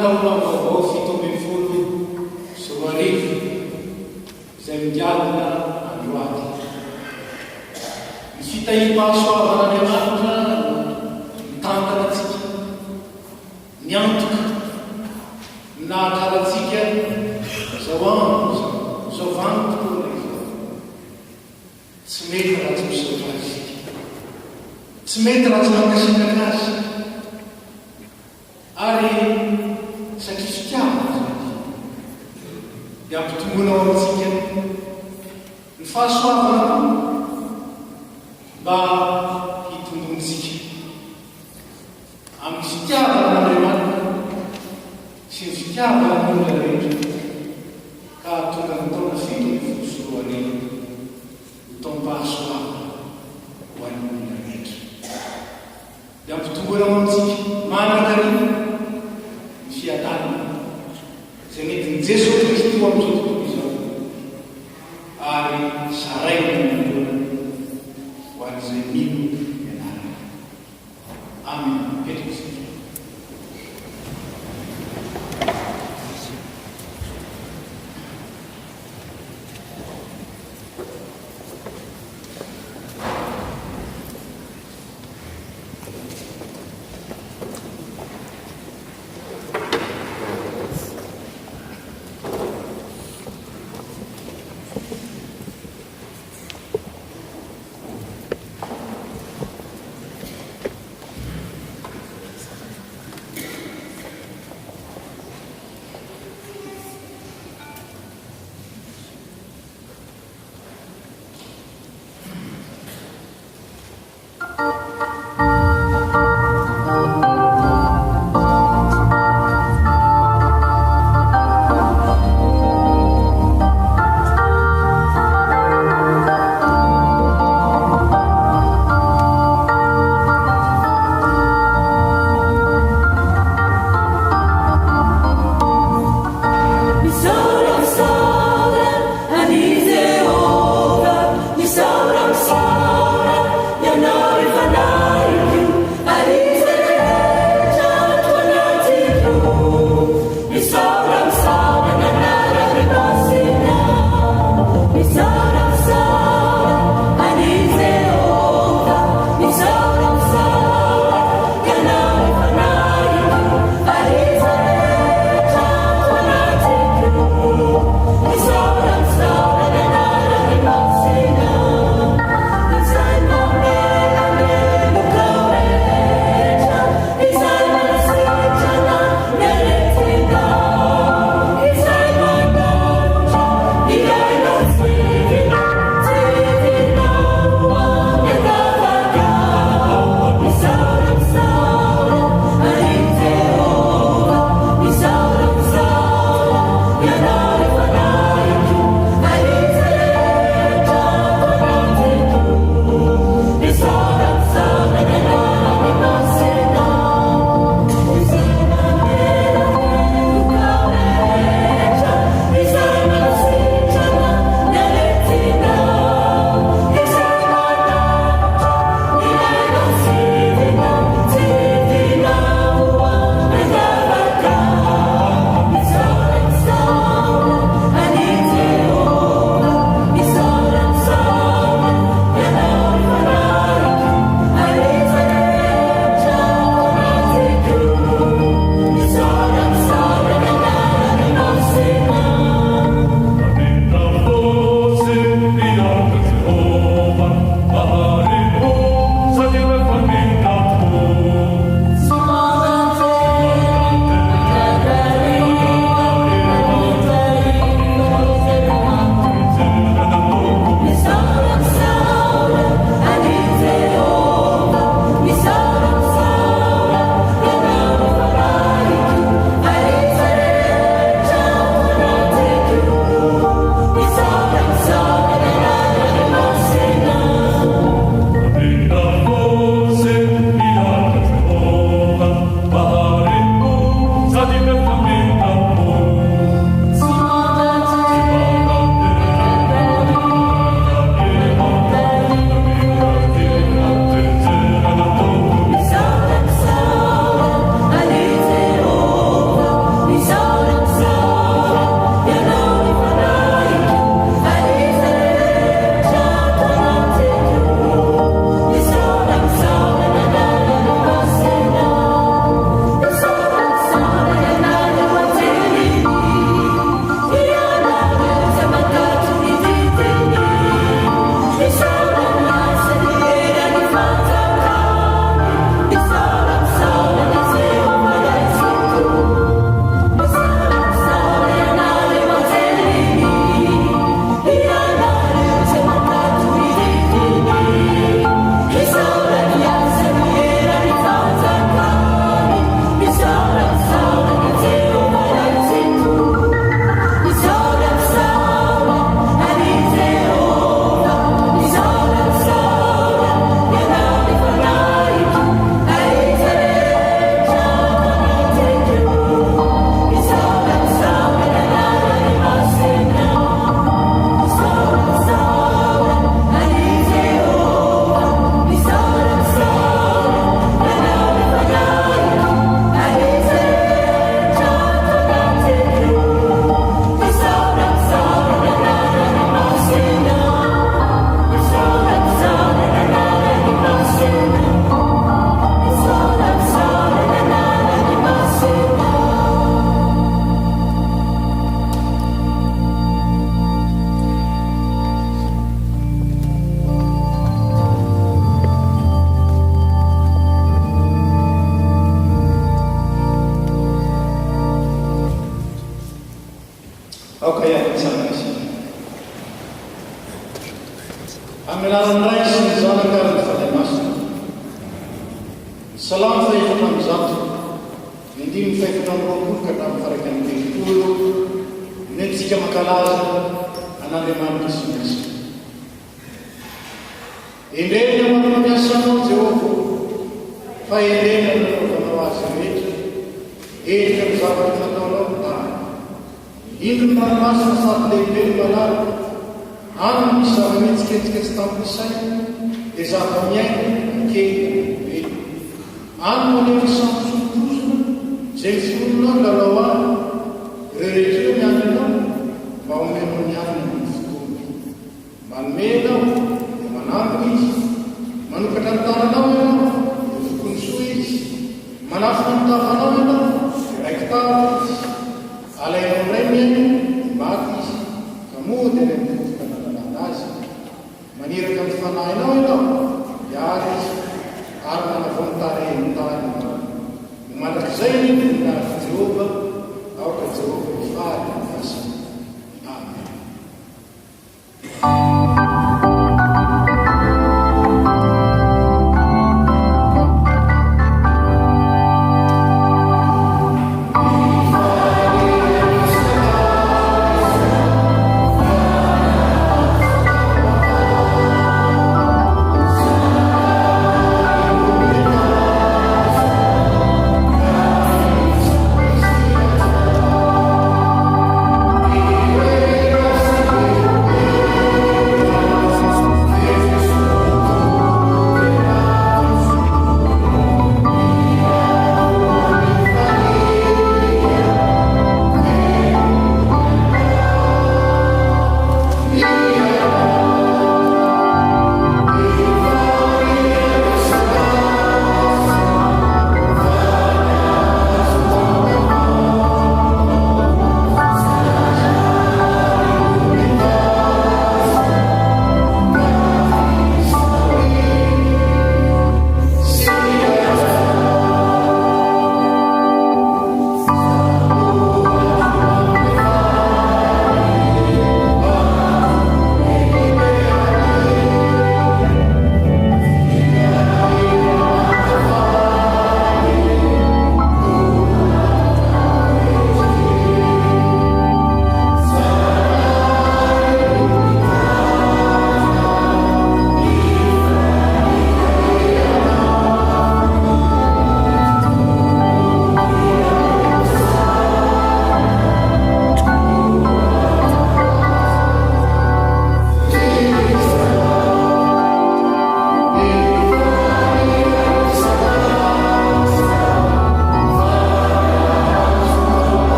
taonaovavao 7 sy 4 izay migalina androaty. Ny fitahiam-pahasoavan'Andriamanitra mitantana atsika, miantoka, nahakaratsika zao andro zao vantokoa izao. Tsy mety raha tsy misaotra azy, tsy mety raha tsy mankasitraka azy. Ary satria fitiavana zany dia ampitomboana ao amintsika ny fahasoavana mba hitombontsika amin'ny fitiavana n'Andriamanitra sy ny fitiavana n'olona rehetra, ka tonga ny taona 7 sy 4 ny taom-pahasoavana ho an'ny olona rehetra. Dia ampitomboana ao amintsika manan-karina ny fiadanana izay nentin'i Jesosy Kristy ho amin'izao tontolo izao, ary saraina ny oloana ho an'izay mino ianarana. Amen. Petrika isika. aoka iakitsana isika. Amin'ny anaran'ny Ray sy ny Zanaka ary ny Fanahy Masina. Salamo faefatra amby zato, indimy faefatra amby roapolo ka hatramin'ny faraka amin'ny telopolo, nentsika mankalaza an'Andriamanitra sy Kristy. Endreny amin'ny miasanao Jehova, fa endreny amin'ny fanaovanao azy rehetra, endrika amin'ny zavatra fataonao ny tany. Indro ny ranomasina sady lehibe ny malalaka, any misy zava-mihetsiketsiky tsy tamin'ny saina, dia zava-miaina kely be. Any maneho isampisompozona, izay miforonao ny lalao any, ireo rehetra io miandrinao mba homeno ny any ny fotoana. Manomenao dia manambina izy, manokatra ny tananao ianao dia fokonsoa izy, manafina ny tavanao ianao dia raikitara izy, alainao ray miaina dia maty izy, ka moa dia lemitoloka nalalana azy. Maniraka ny fanahinao ianao dia ary izy, ary manavontareny tany mandrakizay ny